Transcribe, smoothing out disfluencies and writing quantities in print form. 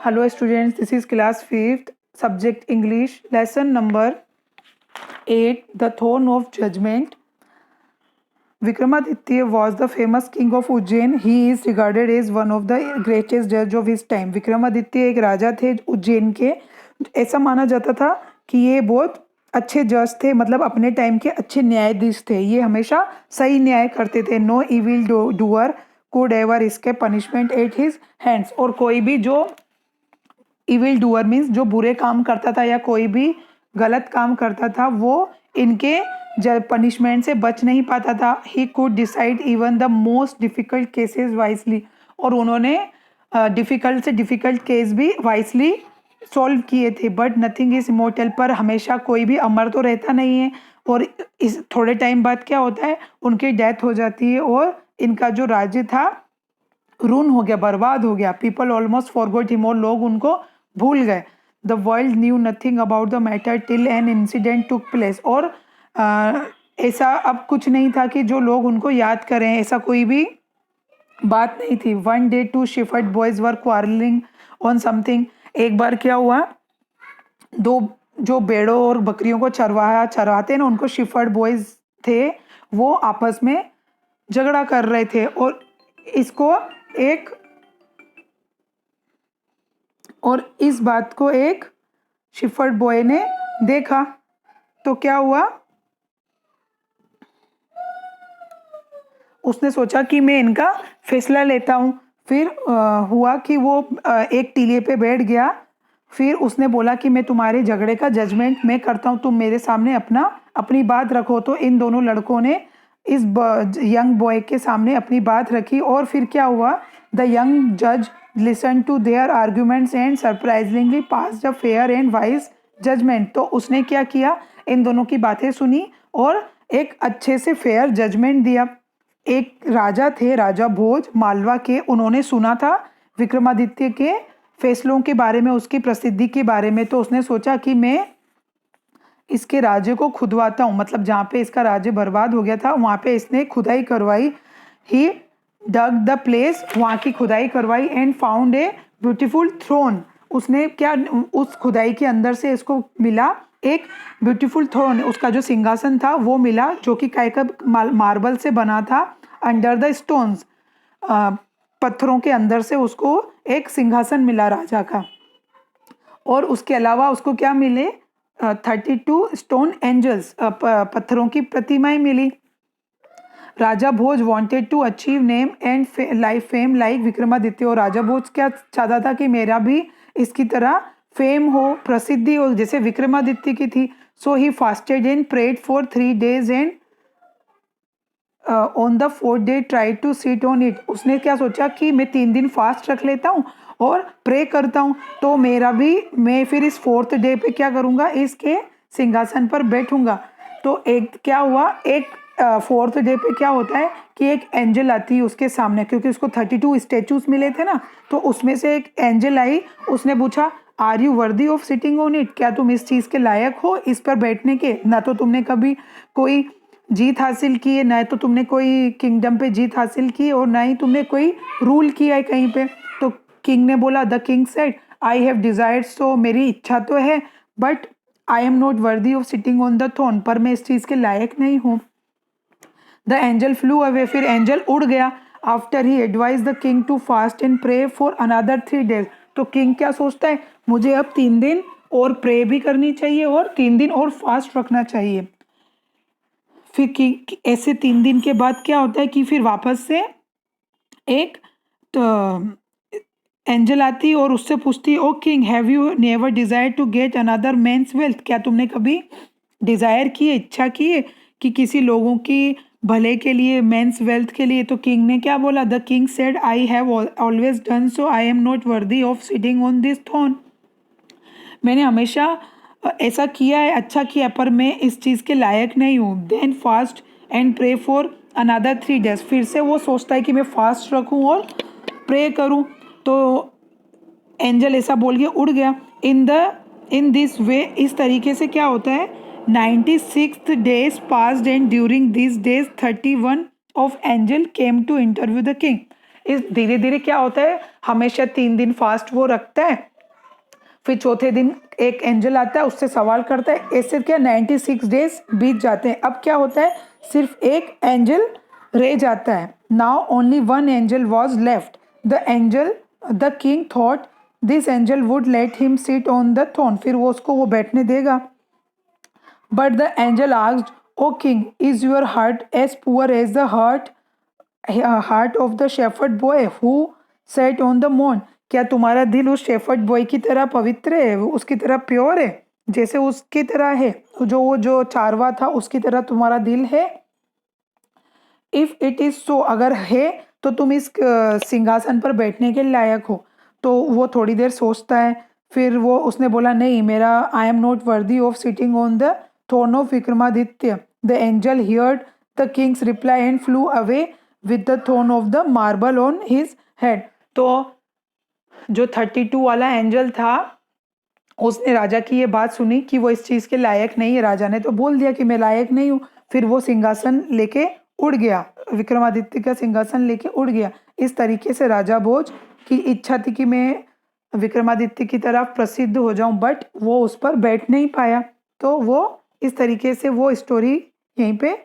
Hello students, this is class 5th, subject English, lesson number 8, The Throne of Judgment. Vikramaditya was the famous king of Ujjain. He is regarded as one of the greatest judge of his time. Vikramaditya एक राजा थे उज्जैन के. ऐसा माना जाता था कि ये बहुत अच्छे जज थे, मतलब अपने टाइम के अच्छे न्यायाधीश थे. ये हमेशा सही न्याय करते थे. No evil doer could ever escape punishment at his hands. और कोई भी जो इविल डूअर मीन्स जो बुरे काम करता था या कोई भी गलत काम करता था वो इनके पनिशमेंट से बच नहीं पाता था. He could decide even the most difficult cases wisely. और उन्होंने डिफ़िकल्ट से डिफ़िकल्ट केस भी वाइसली सॉल्व किए थे. But nothing is immortal. पर हमेशा कोई भी अमर तो रहता नहीं है. और इस थोड़े टाइम बाद क्या होता है, उनकी डेथ हो जाती है और इनका जो राज्य था रून हो गया, बर्बाद हो गया. People almost forgot him. और लोग उनको भूल गए. The world knew nothing about the matter till an incident took place. और ऐसा अब कुछ नहीं था कि जो लोग उनको याद करें, ऐसा कोई भी बात नहीं थी. One day two shepherd boys were quarreling on something. एक बार क्या हुआ, दो जो भेड़ों और बकरियों को चरवाते ना, उनको शेफर्ड बॉयज थे, वो आपस में झगड़ा कर रहे थे. और इस बात को एक शेफर्ड बॉय ने देखा. तो क्या हुआ, उसने सोचा कि मैं इनका फैसला लेता हूँ. फिर हुआ कि वो एक टीले पे बैठ गया. फिर उसने बोला कि मैं तुम्हारे झगड़े का जजमेंट मैं करता हूँ, तुम मेरे सामने अपनी बात रखो. तो इन दोनों लड़कों ने इस यंग बॉय के सामने अपनी बात रखी. और फिर क्या हुआ, द यंग जज listen to their arguments and surprisingly pass the fair and wise judgement. तो उसने क्या किया, इन दोनों की बातें सुनी और एक अच्छे से फेयर जजमेंट दिया. एक राजा थे, राजा भोज मालवा के. उन्होंने सुना था विक्रमादित्य के फैसलों के बारे में, उसकी प्रसिद्धि के बारे में. तो उसने सोचा कि मैं इसके राज्य को खुदवाता हूँ. मतलब जहाँ पे इसका राज्य बर्बाद हो गया था वहाँ पे इसने खुदाई करवाई. ही डग द प्लेस, वहाँ की खुदाई करवाई and found a beautiful throne. उसने क्या, उस खुदाई के अंदर से इसको मिला एक ब्यूटीफुल थ्रोन. उसका जो सिंहासन था वो मिला, जो कि काय का मार्बल से बना था. अंडर द स्टोन्स, पत्थरों के अंदर से उसको एक सिंहासन मिला राजा का. और उसके अलावा उसको क्या मिले, 32 स्टोन एंजल्स, पत्थरों की प्रतिमाएं मिली. Raja Bhoj wanted to achieve name and life fame like Vikramaditya. और राजा भोज क्या चाहता था कि मेरा भी इसकी तरह फेम हो, प्रसिद्धि हो जैसे विक्रमादित्य की थी. So he fasted and prayed for 3 days and on the 4th day try to sit on it. उसने क्या सोचा कि मैं 3 दिन फास्ट रख लेता हूँ और प्रे करता हूँ, तो मैं फिर इस 4th day पे क्या करूँगा, इसके सिंहासन पर बैठूंगा. तो एक क्या हुआ, एक 4th day पे क्या होता है कि एक एंजल आती है उसके सामने, क्योंकि उसको 32 स्टेचूज मिले थे ना. तो उसमें से एक एंजल आई. उसने पूछा, are you worthy of sitting on it. क्या तुम इस चीज़ के लायक हो इस पर बैठने के. ना तो तुमने कभी कोई जीत हासिल की है, ना तो तुमने कोई किंगडम पे जीत हासिल की, और ना ही तुमने कोई रूल किया है कहीं पे. तो किंग ने बोला, the king said, I have desired. So मेरी इच्छा तो है, but I am not worthy of sitting on the throne. पर मैं इस चीज़ के लायक नहीं हूँ. The angel flew away. फिर एंजल उड़ गया. After he advise the king to fast and pray for another 3 days. तो किंग क्या सोचता है, मुझे अब 3 दिन और प्रे भी करनी चाहिए और 3 दिन और फास्ट रखना चाहिए. फिर कि ऐसे 3 दिन के बाद क्या होता है कि फिर वापस से एक एंजल आती और उससे पूछती, O king, have you never desire to get another man's wealth. क्या तुमने कभी डिजायर की है, इच्छा की है कि किसी लोगों की भले के लिए, मेंस वेल्थ के लिए. तो किंग ने क्या बोला, the king said, I have always done so, I am not worthy of sitting on this throne. मैंने हमेशा ऐसा किया है, अच्छा किया, पर मैं इस चीज़ के लायक नहीं हूँ. Then fast and pray for another 3 days. फिर से वो सोचता है कि मैं फास्ट रखूँ और प्रे करूँ. तो एंजल ऐसा बोल के उड़ गया. इन दिस वे, इस तरीके से क्या होता है, 96th days passed and during these days 31 of angel came to interview the king. इस धीरे धीरे क्या होता है, हमेशा 3 दिन फास्ट वो रखता है फिर चौथे दिन एक एंजल आता है, उससे सवाल करता है। ऐसे क्या 96 डेज बीत जाते हैं। अब क्या होता है, सिर्फ एक एंजल रह जाता है। Now only one angel was left. The king thought this angel would let him sit on the throne. फिर वो उसको वो बैठने देगा। But the angel asked, O king, is your heart as poor as the heart of the shepherd boy who sat on the mound. क्या तुम्हारा दिल उस शेफर्ड बॉय की तरह पवित्र है, उसकी तरह प्योर है, जैसे उसकी तरह है, जो चारवा था उसकी तरह तुम्हारा दिल है? इफ इट इज सो, अगर है तो तुम इस सिंहासन पर बैठने के लायक हो। तो वो थोड़ी देर सोचता है, फिर वो उसने बोला, नहीं, मेरा I am not worthy of sitting on the throne of Vikramaditya. The angel heard the king's reply and flew away with the throne of the marble on his head. तो जो 32 वाला एंजल था, उसने राजा की ये बात सुनी कि वो इस चीज़ के लायक नहीं है। राजा ने तो बोल दिया कि मैं लायक नहीं हूँ। फिर वो सिंहासन लेके उड़ गया, विक्रमादित्य का सिंहासन लेके उड़ गया। इस तरीके से राजा भोज की इच्छा थी कि मैं विक्रमादित्य की तरफ प्रसिद्ध हो जाऊं, बट वो उस पर बैठ नहीं पाया। तो वो इस तरीके से वो स्टोरी यहीं पे